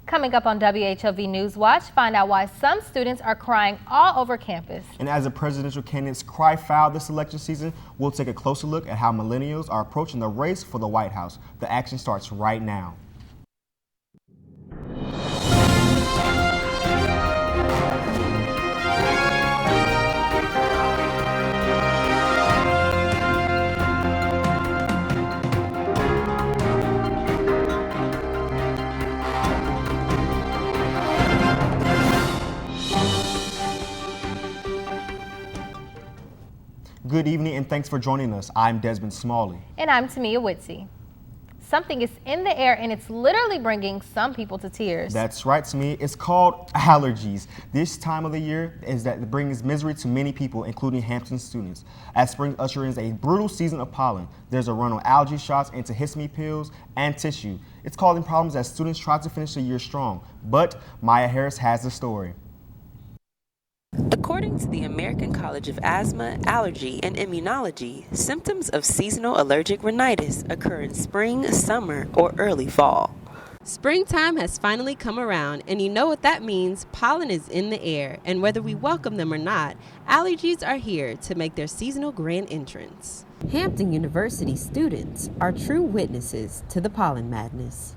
Coming up on WHOV News Watch, find out why some students are crying all over campus. And as the presidential candidates cry foul this election season, we'll take a closer look at how millennials are approaching the race for the White House. The action starts right now. Good evening and thanks for joining us. I'm Desmond Smalley. And I'm Tamia Whitsey. Something is in the air and it's literally bringing some people to tears. That's right, Tamia. It's called allergies. This time of the year it brings misery to many people, including Hampton students. As spring ushers in a brutal season of pollen, there's a run on allergy shots, antihistamine pills, and tissue. It's causing problems as students try to finish the year strong. But Maya Harris has the story. According to the American College of Asthma, Allergy, and Immunology, symptoms of seasonal allergic rhinitis occur in spring, summer, or early fall. Springtime has finally come around, and you know what that means. Pollen is in the air, and whether we welcome them or not, allergies are here to make their seasonal grand entrance. Hampton University students are true witnesses to the pollen madness.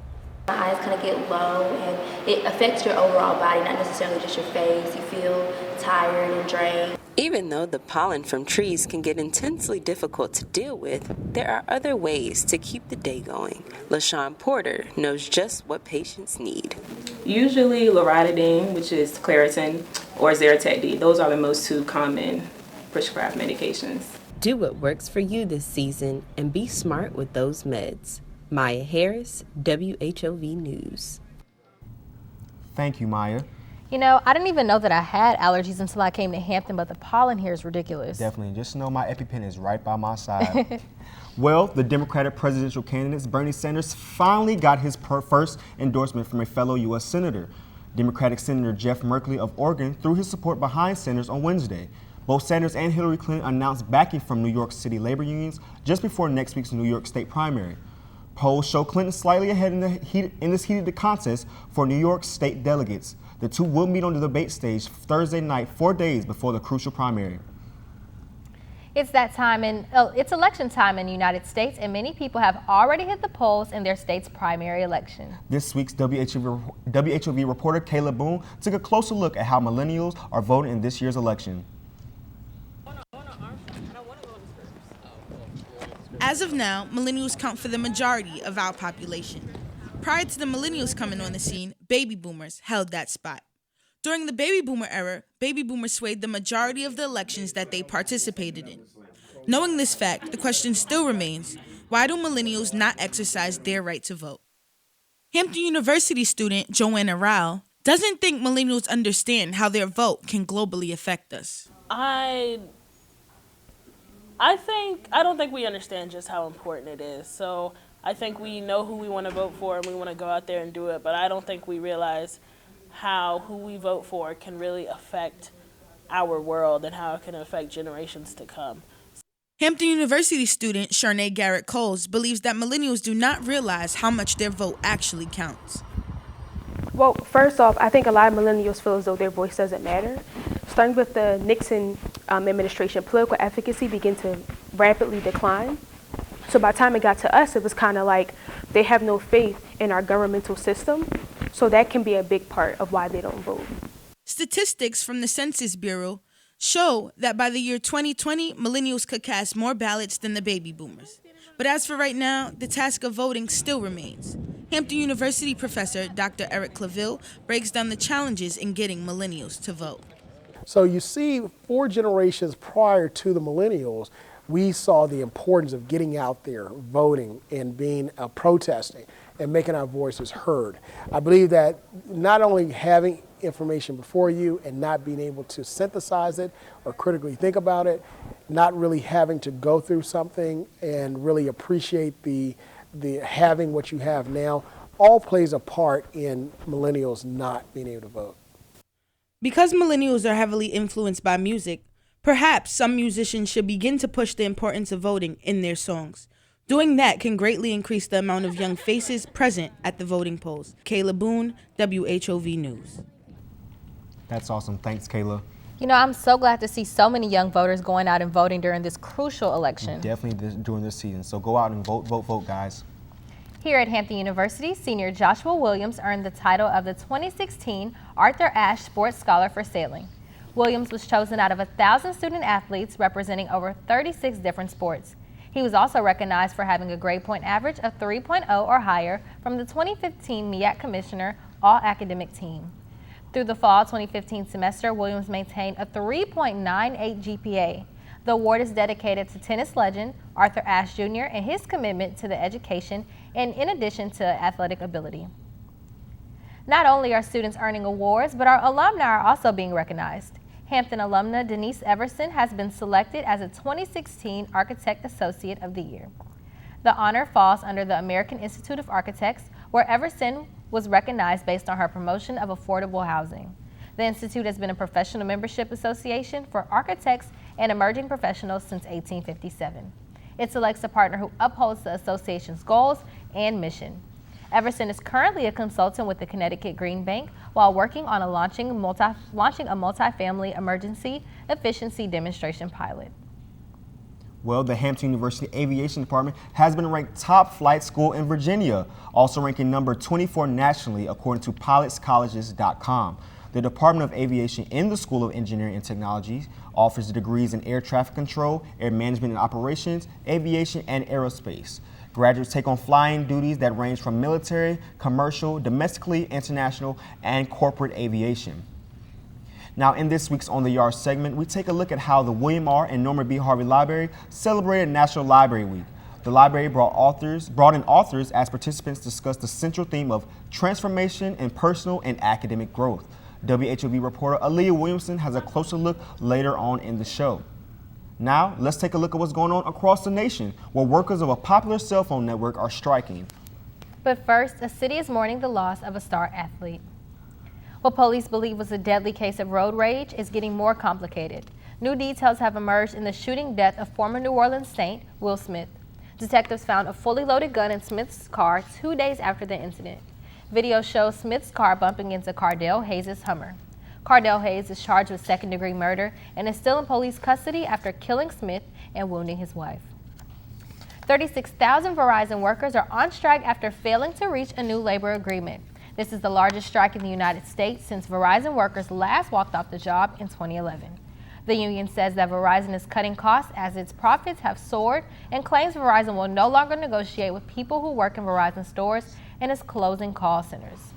My eyes kind of get low and it affects your overall body, not necessarily just your face. You feel tired and drained. Even though the pollen from trees can get intensely difficult to deal with, there are other ways to keep the day going. LaShawn Porter knows just what patients need. Usually loratadine, which is Claritin, or Zyrtec D. Those are the most two common prescribed medications. Do what works for you this season and be smart with those meds. Maya Harris, WHOV News. Thank you, Maya. You know, I didn't even know that I had allergies until I came to Hampton, but the pollen here is ridiculous. Definitely. Just know my EpiPen is right by my side. Well, the Democratic presidential candidate Bernie Sanders finally got his first endorsement from a fellow U.S. Senator. Democratic Senator Jeff Merkley of Oregon threw his support behind Sanders on Wednesday. Both Sanders and Hillary Clinton announced backing from New York City labor unions just before next week's New York State primary. Polls show Clinton slightly ahead in this heated contest for New York State delegates. The two will meet on the debate stage Thursday night, 4 days before the crucial primary. It's it's election time in the United States, and many people have already hit the polls in their state's primary election. This week's WHOV reporter Kayla Boone took a closer look at how millennials are voting in this year's election. As of now, millennials count for the majority of our population. Prior to the millennials coming on the scene, baby boomers held that spot. During the baby boomer era, baby boomers swayed the majority of the elections that they participated in. Knowing this fact, the question still remains, why do millennials not exercise their right to vote? Hampton University student Joanna Rao doesn't think millennials understand how their vote can globally affect us. I don't think we understand just how important it is. So I think we know who we want to vote for and we want to go out there and do it, but I don't think we realize how who we vote for can really affect our world and how it can affect generations to come. Hampton University student Sharnae Garrett Coles believes that millennials do not realize how much their vote actually counts. Well, first off, I think a lot of millennials feel as though their voice doesn't matter. Starting with the Nixon administration, political efficacy began to rapidly decline. So by the time it got to us, it was kind of like they have no faith in our governmental system. So that can be a big part of why they don't vote. Statistics from the Census Bureau show that by the year 2020, millennials could cast more ballots than the baby boomers. But as for right now, the task of voting still remains. Hampton University professor Dr. Eric Claville breaks down the challenges in getting millennials to vote. So you see, 4 generations prior to the millennials, we saw the importance of getting out there, voting, and being protesting and making our voices heard. I believe that not only having information before you and not being able to synthesize it or critically think about it, not really having to go through something and really appreciate the having what you have now, all plays a part in millennials not being able to vote. Because millennials are heavily influenced by music, perhaps some musicians should begin to push the importance of voting in their songs. Doing that can greatly increase the amount of young faces present at the voting polls. Kayla Boone, WHOV News. That's awesome. Thanks, Kayla. You know, I'm so glad to see so many young voters going out and voting during this crucial election. Definitely during this season. So go out and vote, vote, vote, guys. Here at Hampton University, senior Joshua Williams earned the title of the 2016 Arthur Ashe Sports Scholar for Sailing. Williams was chosen out of 1,000 student athletes representing over 36 different sports. He was also recognized for having a grade point average of 3.0 or higher from the 2015 MEAC Commissioner All-Academic Team. Through the fall 2015 semester, Williams maintained a 3.98 GPA. The award is dedicated to tennis legend Arthur Ashe Jr. and his commitment to the education and in addition to athletic ability. Not only are students earning awards, but our alumni are also being recognized. Hampton alumna Denise Everson has been selected as a 2016 Architect Associate of the Year. The honor falls under the American Institute of Architects, where Everson was recognized based on her promotion of affordable housing. The Institute has been a professional membership association for architects and emerging professionals since 1857. It selects a partner who upholds the association's goals and mission. Everson is currently a consultant with the Connecticut Green Bank while working on launching a multifamily emergency efficiency demonstration pilot. Well, the Hampton University Aviation Department has been ranked top flight school in Virginia, also ranking number 24 nationally according to pilotscolleges.com. The Department of Aviation in the School of Engineering and Technology offers degrees in air traffic control, air management and operations, aviation, and aerospace. Graduates take on flying duties that range from military, commercial, domestically, international, and corporate aviation. Now, in this week's On the Yard segment, we take a look at how the William R. and Norman B. Harvey Library celebrated National Library Week. The library brought in authors as participants discussed the central theme of transformation in personal and academic growth. WHOV reporter Aaliyah Williamson has a closer look later on in the show. Now, let's take a look at what's going on across the nation, where workers of a popular cell phone network are striking. But first, a city is mourning the loss of a star athlete. What police believe was a deadly case of road rage is getting more complicated. New details have emerged in the shooting death of former New Orleans Saint Will Smith. Detectives found a fully loaded gun in Smith's car 2 days after the incident. Video shows Smith's car bumping into Cardell Hayes' Hummer. Cardell Hayes is charged with second-degree murder and is still in police custody after killing Smith and wounding his wife. 36,000 Verizon workers are on strike after failing to reach a new labor agreement. This is the largest strike in the United States since Verizon workers last walked off the job in 2011. The union says that Verizon is cutting costs as its profits have soared and claims Verizon will no longer negotiate with people who work in Verizon stores and is closing call centers.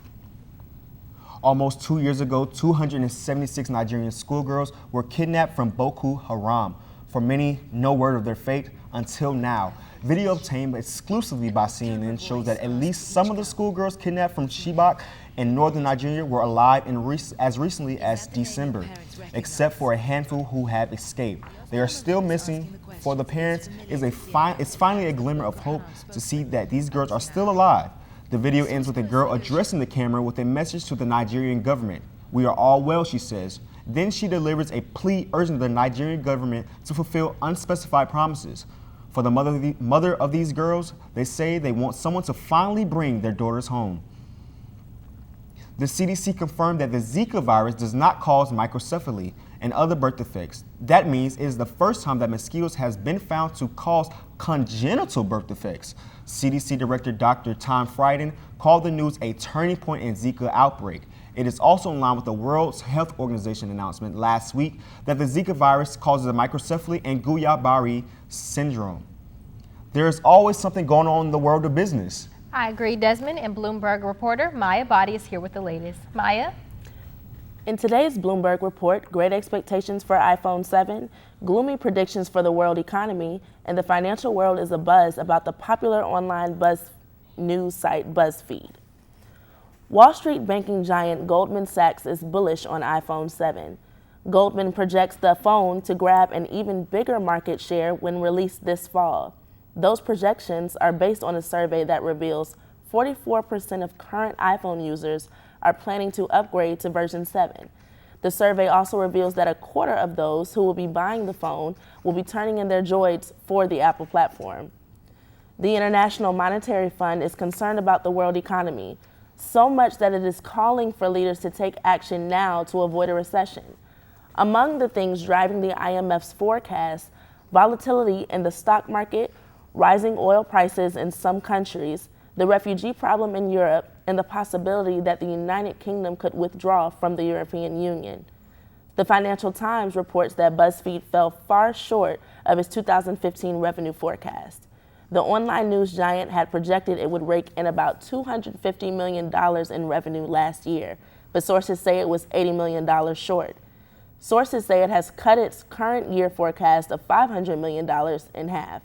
Almost 2 years ago, 276 Nigerian schoolgirls were kidnapped from Boko Haram. For many, no word of their fate until now. Video obtained exclusively by CNN shows that at least some of the schoolgirls kidnapped from Chibok in northern Nigeria were alive as recently as December, except for a handful who have escaped. They are still missing. For the parents, it's finally a glimmer of hope to see that these girls are still alive. The video ends with a girl addressing the camera with a message to the Nigerian government. "We are all well," she says. Then she delivers a plea urging the Nigerian government to fulfill unspecified promises. For the mother of these girls, they say they want someone to finally bring their daughters home. The CDC confirmed that the Zika virus does not cause microcephaly and other birth defects. That means it is the first time that mosquitoes has been found to cause congenital birth defects. CDC Director Dr. Tom Frieden called the news a turning point in Zika outbreak. It is also in line with the World Health Organization announcement last week that the Zika virus causes a microcephaly and Guillain-Barré syndrome. There is always something going on in the world of business. I agree, Desmond, and Bloomberg reporter Maya Body is here with the latest. Maya? In today's Bloomberg report, great expectations for iPhone 7, gloomy predictions for the world economy, and the financial world is abuzz about the popular online news site BuzzFeed. Wall Street banking giant Goldman Sachs is bullish on iPhone 7. Goldman projects the phone to grab an even bigger market share when released this fall. Those projections are based on a survey that reveals 44% of current iPhone users are planning to upgrade to version 7. The survey also reveals that a quarter of those who will be buying the phone will be turning in their Droids for the Apple platform. The International Monetary Fund is concerned about the world economy, so much that it is calling for leaders to take action now to avoid a recession. Among the things driving the IMF's forecast, volatility in the stock market, rising oil prices in some countries, the refugee problem in Europe, and the possibility that the United Kingdom could withdraw from the European Union. The Financial Times reports that BuzzFeed fell far short of its 2015 revenue forecast. The online news giant had projected it would rake in about $250 million in revenue last year, but sources say it was $80 million short. Sources say it has cut its current year forecast of $500 million in half.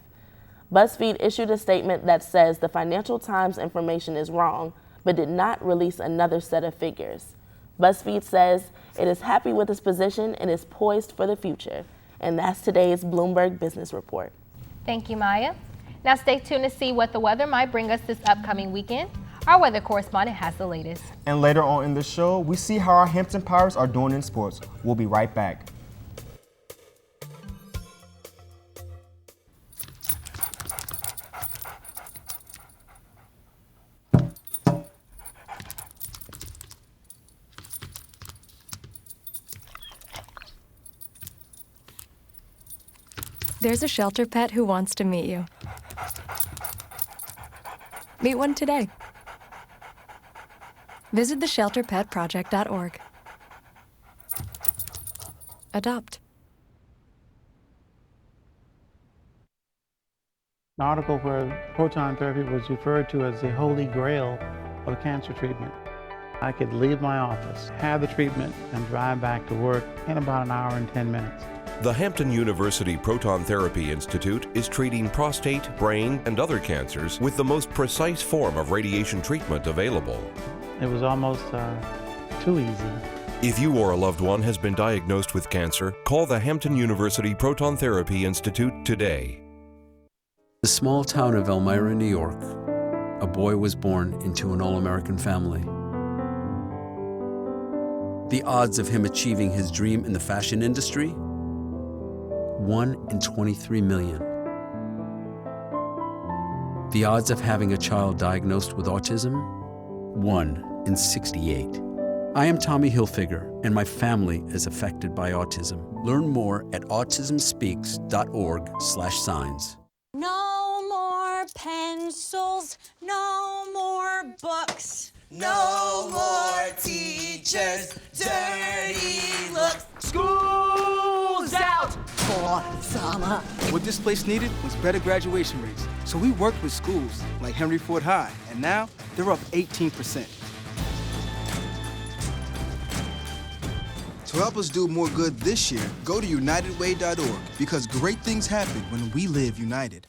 BuzzFeed issued a statement that says the Financial Times information is wrong, but did not release another set of figures. BuzzFeed says it is happy with its position and is poised for the future. And that's today's Bloomberg Business Report. Thank you, Maya. Now stay tuned to see what the weather might bring us this upcoming weekend. Our weather correspondent has the latest. And later on in the show, we see how our Hampton Pirates are doing in sports. We'll be right back. There's a shelter pet who wants to meet you. Meet one today. Visit theshelterpetproject.org. Adopt. An article where proton therapy was referred to as the holy grail of cancer treatment. I could leave my office, have the treatment, and drive back to work in about an hour and 10 minutes. The Hampton University Proton Therapy Institute is treating prostate, brain, and other cancers with the most precise form of radiation treatment available. It was almost too easy. If you or a loved one has been diagnosed with cancer, call the Hampton University Proton Therapy Institute today. The small town of Elmira, New York, a boy was born into an all-American family. The odds of him achieving his dream in the fashion industry? 1 in 23 million. The odds of having a child diagnosed with autism? 1 in 68. I am Tommy Hilfiger, and my family is affected by autism. Learn more at autismspeaks.org/signs. No more pencils, no more books, no more teachers, dirty looks. School's out for summer. What this place needed was better graduation rates. So we worked with schools like Henry Ford High, and now they're up 18%. To help us do more good this year, go to unitedway.org because great things happen when we live united.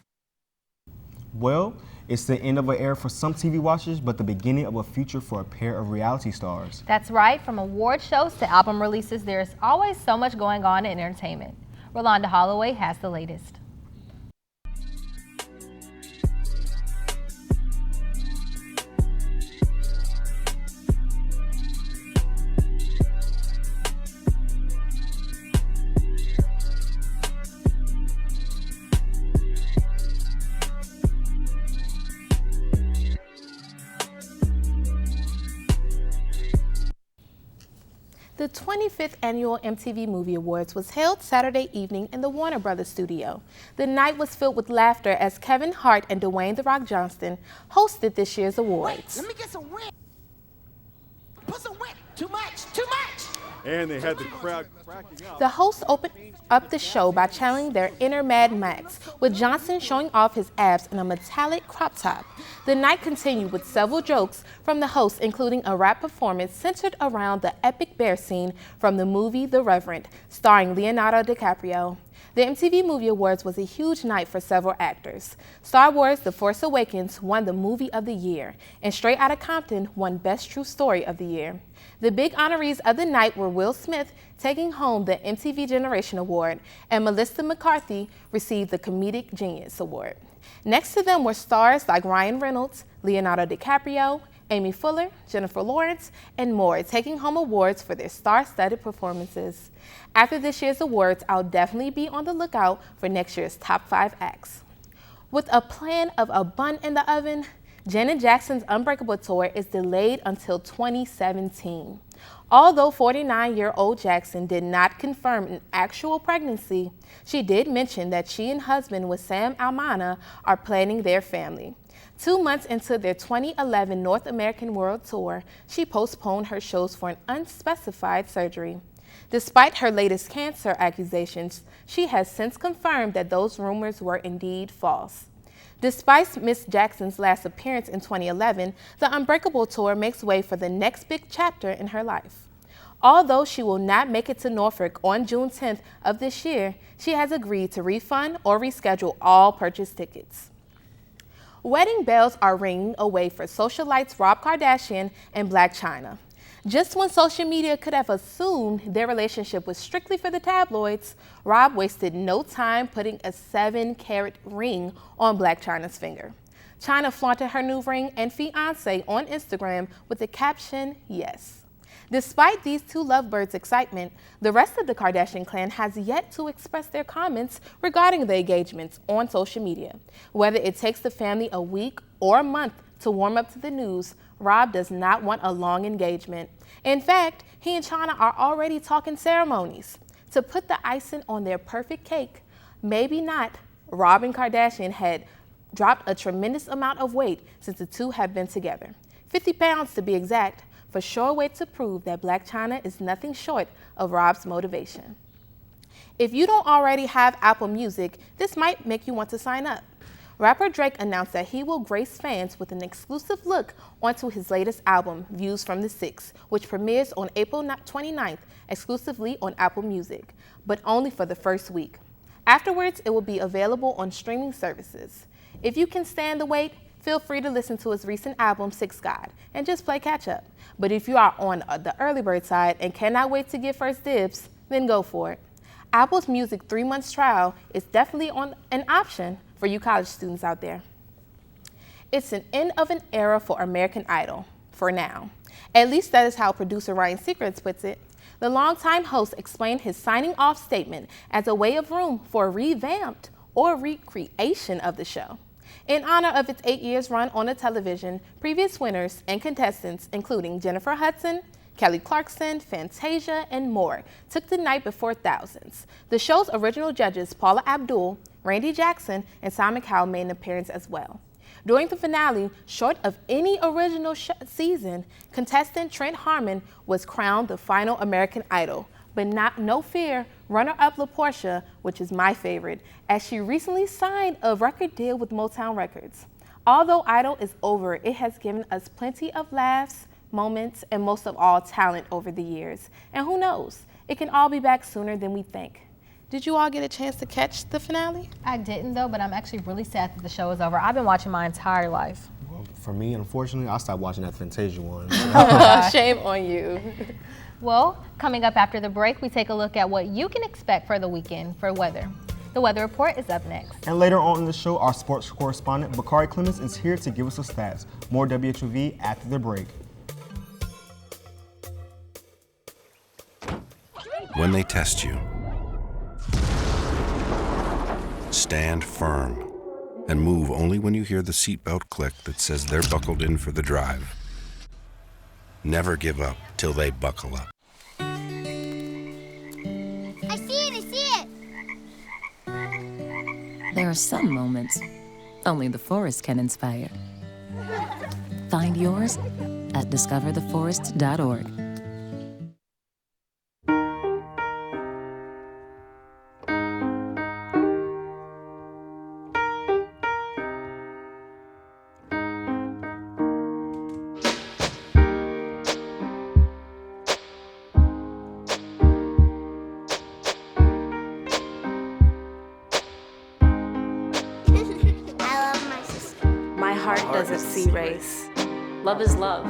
Well, it's the end of an era for some TV watchers, but the beginning of a future for a pair of reality stars. That's right. From award shows to album releases, there's always so much going on in entertainment. Rolanda Holloway has the latest. The 25th Annual MTV Movie Awards was held Saturday evening in the Warner Brothers studio. The night was filled with laughter as Kevin Hart and Dwayne "The Rock" Johnson hosted this year's awards. Let me get some wind. Put some wind. Too much. Too much. And they had the crowd cracking up. The hosts opened up the show by channeling their inner Mad Max, with Johnson showing off his abs in a metallic crop top. The night continued with several jokes from the hosts, including a rap performance centered around the epic bear scene from the movie The Reverend, starring Leonardo DiCaprio. The MTV Movie Awards was a huge night for several actors. Star Wars: The Force Awakens won the Movie of the Year, and Straight Outta Compton won Best True Story of the Year. The big honorees of the night were Will Smith taking home the MTV Generation Award, and Melissa McCarthy received the Comedic Genius Award. Next to them were stars like Ryan Reynolds, Leonardo DiCaprio, Amy Fuller, Jennifer Lawrence, and more, taking home awards for their star-studded performances. After this year's awards, I'll definitely be on the lookout for next year's top 5 acts. With a plan of a bun in the oven, Janet Jackson's Unbreakable tour is delayed until 2017. Although 49-year-old Jackson did not confirm an actual pregnancy, she did mention that she and husband Wissam Almana are planning their family. 2 months into their 2011 North American World Tour, she postponed her shows for an unspecified surgery. Despite her latest cancer accusations, she has since confirmed that those rumors were indeed false. Despite Miss Jackson's last appearance in 2011, the Unbreakable Tour makes way for the next big chapter in her life. Although she will not make it to Norfolk on June 10th of this year, she has agreed to refund or reschedule all purchased tickets. Wedding bells are ringing away for socialites Rob Kardashian and Blac Chyna. Just when social media could have assumed their relationship was strictly for the tabloids, Rob wasted no time putting a 7-carat ring on Blac Chyna's finger. Chyna flaunted her new ring and fiancé on Instagram with the caption, "Yes." Despite these two lovebirds' excitement, the rest of the Kardashian clan has yet to express their comments regarding the engagements on social media. Whether it takes the family a week or a month to warm up to the news, Rob does not want a long engagement. In fact, he and Chyna are already talking ceremonies. To put the icing on their perfect cake, maybe not, Rob and Kardashian had dropped a tremendous amount of weight since the two have been together. 50 pounds to be exact, for sure way to prove that Blac Chyna is nothing short of Rob's motivation. If you don't already have Apple Music, this might make you want to sign up. Rapper Drake announced that he will grace fans with an exclusive look onto his latest album, Views from the Six, which premieres on April 29th exclusively on Apple Music, but only for the first week. Afterwards, it will be available on streaming services. If you can stand the wait, feel free to listen to his recent album, Six God, and just play catch up. But if you are on the early bird side and cannot wait to get first dibs, then go for it. Apple's Music 3 months trial is definitely an option for you college students out there. It's an end of an era for American Idol, for now. At least that is how producer Ryan Seacrest puts it. The longtime host explained his signing off statement as a way of room for a revamped or recreation of the show. In honor of its 8 years run on the television, previous winners and contestants, including Jennifer Hudson, Kelly Clarkson, Fantasia, and more, took the night before thousands. The show's original judges, Paula Abdul, Randy Jackson, and Simon Cowell, made an appearance as well. During the finale, short of any original season, contestant Trent Harmon was crowned the final American Idol. But no fear, runner-up LaPortia, which is my favorite, as she recently signed a record deal with Motown Records. Although Idol is over, it has given us plenty of laughs, moments, and most of all, talent over the years. And who knows, it can all be back sooner than we think. Did you all get a chance to catch the finale? I didn't though, but I'm actually really sad that the show is over. I've been watching my entire life. Well, for me, unfortunately, I stopped watching that Fantasia one. Shame on you. Well, coming up after the break, we take a look at what you can expect for the weekend for weather. The weather report is up next. And later on in the show, our sports correspondent, Bakari Clemens, is here to give us the stats. More WHOV after the break. When they test you, stand firm and move only when you hear the seatbelt click that says they're buckled in for the drive. Never give up till they buckle up. I see it! There are some moments only the forest can inspire. Find yours at discovertheforest.org. Doesn't see race. Love is love.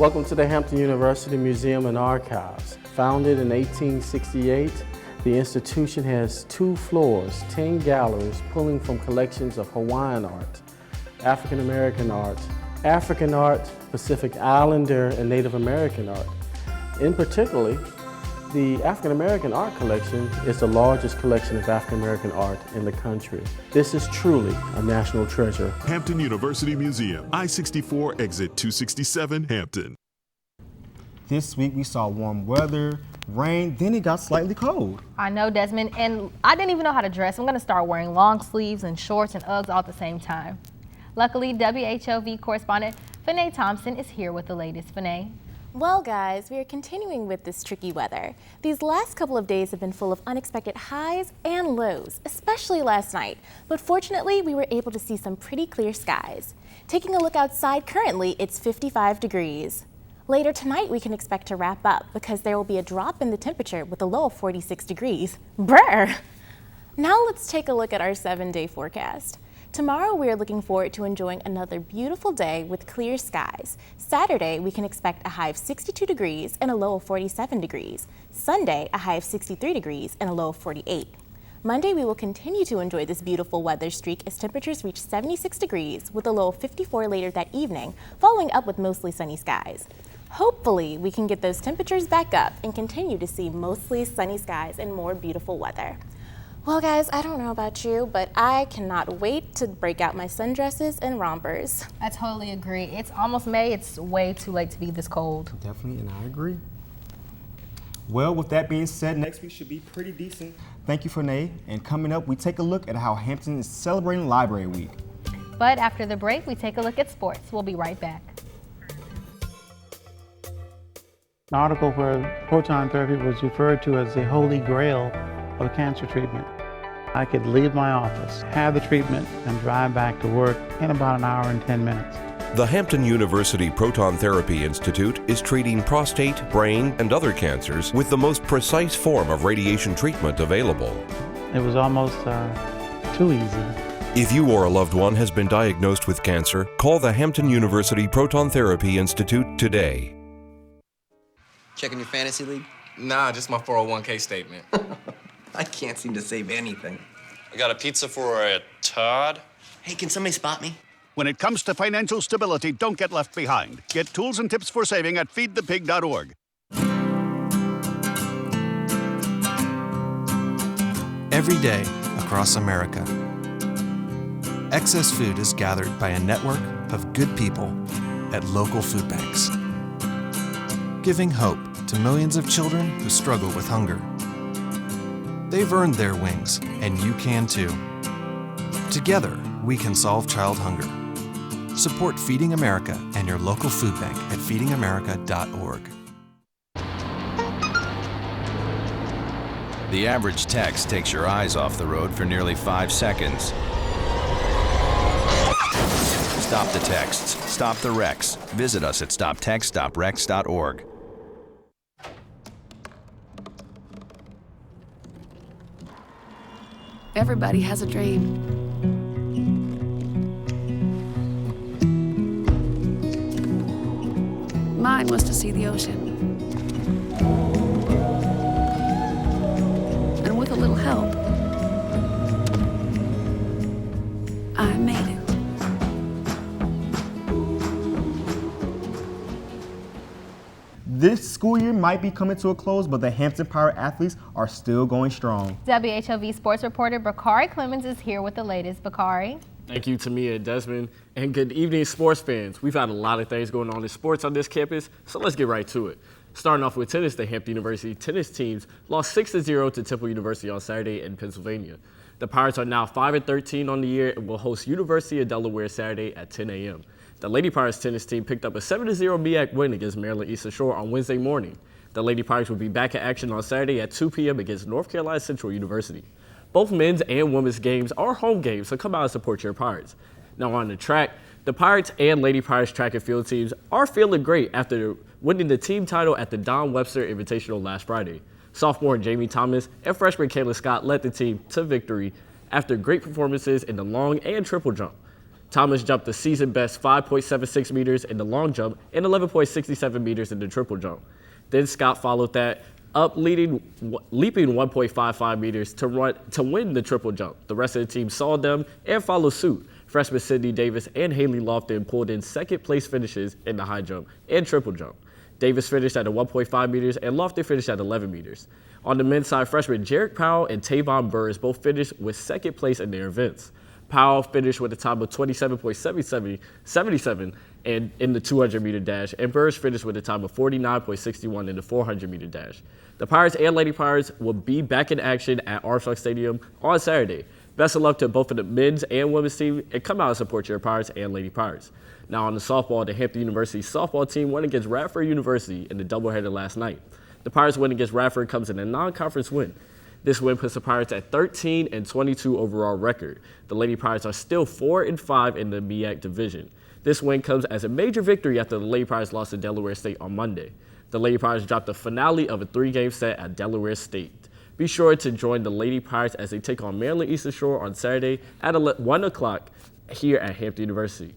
Welcome to the Hampton University Museum and Archives. Founded in 1868, the institution has 2 floors, 10 galleries pulling from collections of Hawaiian art, African American art, Pacific Islander, and Native American art. In particular, the African American art collection is the largest collection of African American art in the country. This is truly a national treasure. Hampton University Museum, I-64, exit 267, Hampton. This week we saw warm weather, rain, then it got slightly cold. I know, Desmond, and I didn't even know how to dress. I'm gonna start wearing long sleeves and shorts and Uggs all at the same time. Luckily, WHOV correspondent Fanae Thompson is here with the latest. Fanae. Well, guys, we are continuing with this tricky weather. These last couple of days have been full of unexpected highs and lows, especially last night. But fortunately, we were able to see some pretty clear skies. Taking a look outside currently, it's 55 degrees. Later tonight, we can expect to wrap up because there will be a drop in the temperature with a low of 46 degrees. Brr! Now let's take a look at our 7-day forecast. Tomorrow, we are looking forward to enjoying another beautiful day with clear skies. Saturday, we can expect a high of 62 degrees and a low of 47 degrees. Sunday, a high of 63 degrees and a low of 48. Monday, we will continue to enjoy this beautiful weather streak as temperatures reach 76 degrees with a low of 54 later that evening, following up with mostly sunny skies. Hopefully, we can get those temperatures back up and continue to see mostly sunny skies and more beautiful weather. Well, guys, I don't know about you, but I cannot wait to break out my sundresses and rompers. I totally agree. It's almost May. It's way too late to be this cold. Definitely, and I agree. Well, with that being said, next week should be pretty decent. Thank you, Fanae. And coming up, we take a look at how Hampton is celebrating Library Week. But after the break, we take a look at sports. We'll be right back. An article where proton therapy was referred to as the holy grail of cancer treatment. I could leave my office, have the treatment, and drive back to work in about an hour and 10 minutes. The Hampton University Proton Therapy Institute is treating prostate, brain, and other cancers with the most precise form of radiation treatment available. It was almost too easy. If you or a loved one has been diagnosed with cancer, call the Hampton University Proton Therapy Institute today. Checking your fantasy league? Nah, just my 401k statement. I can't seem to save anything. I got a pizza for a Todd. Hey, can somebody spot me? When it comes to financial stability, don't get left behind. Get tools and tips for saving at feedthepig.org. Every day across America, excess food is gathered by a network of good people at local food banks, giving hope to millions of children who struggle with hunger. They've earned their wings, and you can too. Together, we can solve child hunger. Support Feeding America and your local food bank at feedingamerica.org. The average text takes your eyes off the road for nearly 5 seconds. Stop the texts. Stop the wrecks. Visit us at stoptextsstopwrecks.org. Everybody has a dream. Mine was to see the ocean. And with a little help, I made it. This school year might be coming to a close, but the Hampton Pirate athletes are still going strong. WHOV sports reporter Bakari Clemens is here with the latest. Bakari. Thank you, Tamia and Desmond, and good evening, sports fans. We've had a lot of things going on in sports on this campus, so let's get right to it. Starting off with tennis, the Hampton University tennis teams lost 6-0 to Temple University on Saturday in Pennsylvania. The Pirates are now 5-13 on the year and will host University of Delaware Saturday at 10 a.m. The Lady Pirates tennis team picked up a 7-0 MEAC win against Maryland Eastern Shore on Wednesday morning. The Lady Pirates will be back in action on Saturday at 2 p.m. against North Carolina Central University. Both men's and women's games are home games, so come out and support your Pirates. Now on the track, the Pirates and Lady Pirates track and field teams are feeling great after winning the team title at the Don Webster Invitational last Friday. Sophomore Jamie Thomas and freshman Kayla Scott led the team to victory after great performances in the long and triple jump. Thomas jumped the season-best 5.76 meters in the long jump and 11.67 meters in the triple jump. Then Scott followed that up, leaping 1.55 meters to win the triple jump. The rest of the team saw them and followed suit. Freshman Sydney Davis and Haley Lofton pulled in second-place finishes in the high jump and triple jump. Davis finished at 1.5 meters and Lofton finished at 11 meters. On the men's side, freshmen Jarek Powell and Tavon Burrs both finished with second place in their events. Powell finished with a time of 27.77 and in the 200-meter dash, and Burrs finished with a time of 49.61 in the 400-meter dash. The Pirates and Lady Pirates will be back in action at Armstrong Stadium on Saturday. Best of luck to both of the men's and women's team, and come out and support your Pirates and Lady Pirates. Now on the softball, the Hampton University softball team won against Radford University in the doubleheader last night. The Pirates win against Radford comes in a non-conference win. This win puts the Pirates at 13-22 overall record. The Lady Pirates are still 4-5 in the MEAC division. This win comes as a major victory after the Lady Pirates lost to Delaware State on Monday. The Lady Pirates dropped the finale of a 3-game set at Delaware State. Be sure to join the Lady Pirates as they take on Maryland Eastern Shore on Saturday at 1 o'clock here at Hampton University.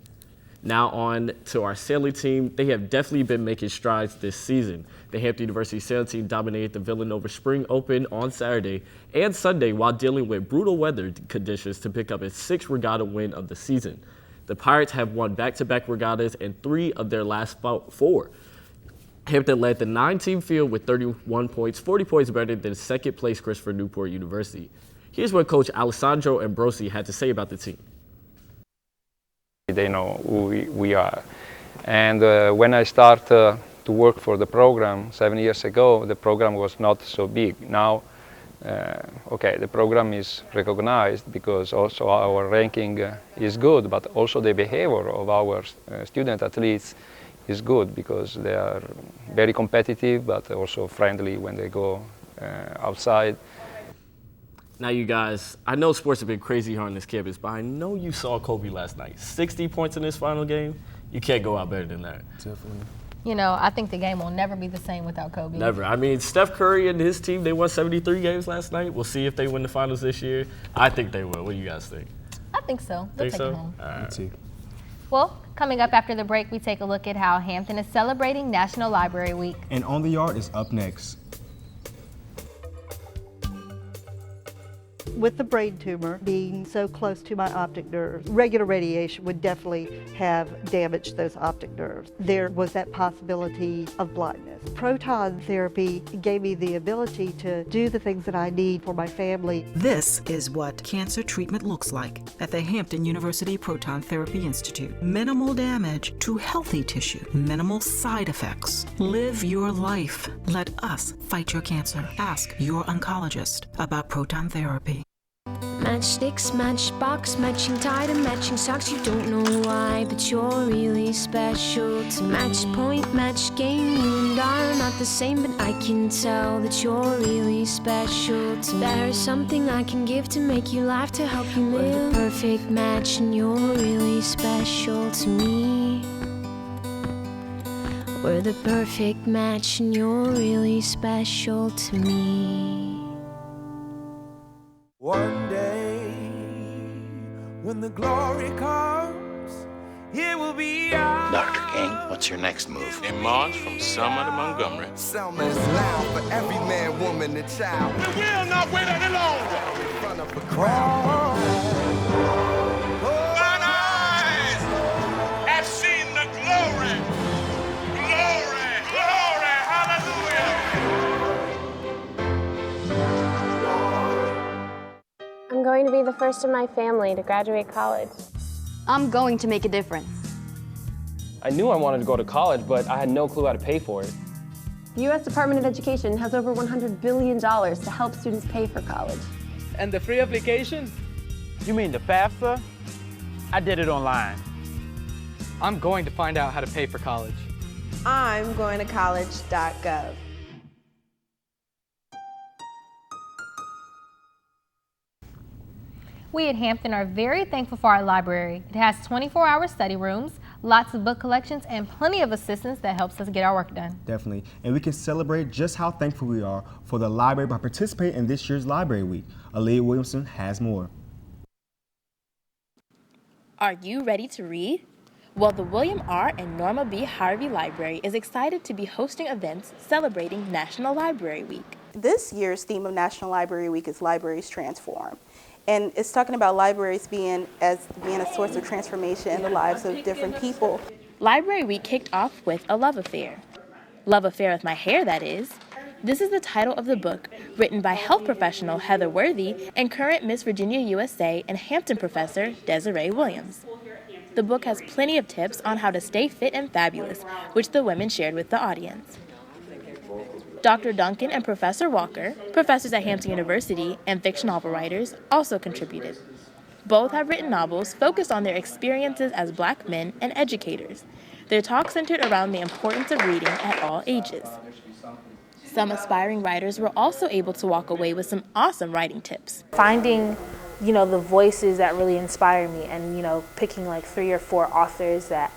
Now on to our sailing team. They have definitely been making strides this season. The Hampton University sailing team dominated the Villanova Spring Open on Saturday and Sunday while dealing with brutal weather conditions to pick up its 6th regatta win of the season. The Pirates have won back-to-back regattas in 3 of their last 4. Hampton led the 9-team field with 31 points, 40 points better than second-place Christopher Newport University. Here's what Coach Alessandro Ambrosi had to say about the team. They know who we are. And when I start to work for the program 7 years ago, the program was not so big. Now, okay, the program is recognized because also our ranking is good, but also the behavior of our student athletes is good because they are very competitive, but also friendly when they go outside. Now, you guys, I know sports have been crazy here on this campus, but I know you saw Kobe last night. 60 points in this final game. You can't go out better than that. Definitely. You know, I think the game will never be the same without Kobe. Never. I mean, Steph Curry and his team, they won 73 games last night. We'll see if they win the finals this year. I think they will. What do you guys think? I think so. They'll take it home. All right. Well, coming up after the break, we take a look at how Hampton is celebrating National Library Week. And On the Yard is up next. With the brain tumor being so close to my optic nerves, regular radiation would definitely have damaged those optic nerves. There was that possibility of blindness. Proton therapy gave me the ability to do the things that I need for my family. This is what cancer treatment looks like at the Hampton University Proton Therapy Institute. Minimal damage to healthy tissue, minimal side effects. Live your life. Let us fight your cancer. Ask your oncologist about proton therapy. Matchsticks, matchbox, matching tie to matching socks. You don't know why, but you're really special to match point, match game. You and I are not the same, but I can tell that you're really special to me. There's something I can give to make you laugh, to help you live. We're the perfect match, and you're really special to me. We're the perfect match, and you're really special to me. One day, when the glory comes, it will be ours. Dr. King, what's your next move? In March from Selma to Montgomery. Selma is loud for every man, woman, and child. We will not wait any longer. In front of a crowd. Mine eyes have seen the glory. Glory, glory, hallelujah. I'm going to be the first in my family to graduate college. I'm going to make a difference. I knew I wanted to go to college, but I had no clue how to pay for it. The U.S. Department of Education has over $100 billion to help students pay for college. And the free application? You mean the FAFSA? I did it online. I'm going to find out how to pay for college. I'm going to college.gov. We at Hampton are very thankful for our library. It has 24-hour study rooms, lots of book collections, and plenty of assistance that helps us get our work done. Definitely. And we can celebrate just how thankful we are for the library by participating in this year's Library Week. Aaliyah Williamson has more. Are you ready to read? Well, the William R. and Norma B. Harvey Library is excited to be hosting events celebrating National Library Week. This year's theme of National Library Week is Libraries Transform. And it's talking about libraries being a source of transformation in the lives of different people. Library Week kicked off with a love affair. Love affair with my hair, that is. This is the title of the book, written by health professional Heather Worthy and current Miss Virginia USA and Hampton professor Desiree Williams. The book has plenty of tips on how to stay fit and fabulous, which the women shared with the audience. Dr. Duncan and Professor Walker, professors at Hampton University and fiction novel writers, also contributed. Both have written novels focused on their experiences as Black men and educators. Their talk centered around the importance of reading at all ages. Some aspiring writers were also able to walk away with some awesome writing tips. Finding the voices that really inspire me and, picking like 3 or 4 authors that,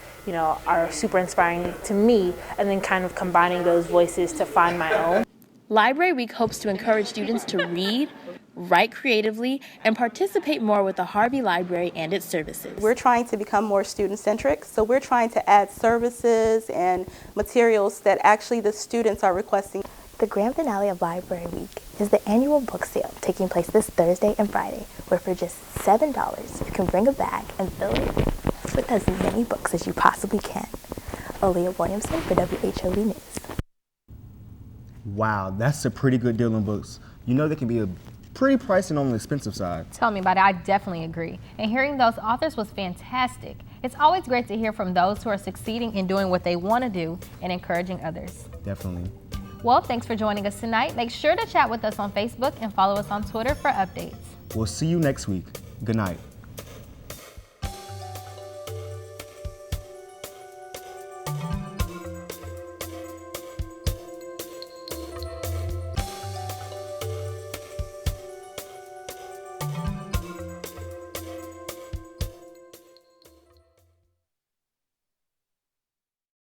are super inspiring to me and then kind of combining those voices to find my own. Library Week hopes to encourage students to read, write creatively, and participate more with the Harvey Library and its services. We're trying to become more student-centric, so we're trying to add services and materials that actually the students are requesting. The grand finale of Library Week is the annual book sale taking place this Thursday and Friday, where for just $7, you can bring a bag and fill it with as many books as you possibly can. Aaliyah Williamson for WHOV News. Wow, that's a pretty good deal on books. They can be a pretty pricey on the expensive side. Tell me about it. I definitely agree. And hearing those authors was fantastic. It's always great to hear from those who are succeeding in doing what they want to do and encouraging others. Definitely. Well, thanks for joining us tonight. Make sure to chat with us on Facebook and follow us on Twitter for updates. We'll see you next week. Good night.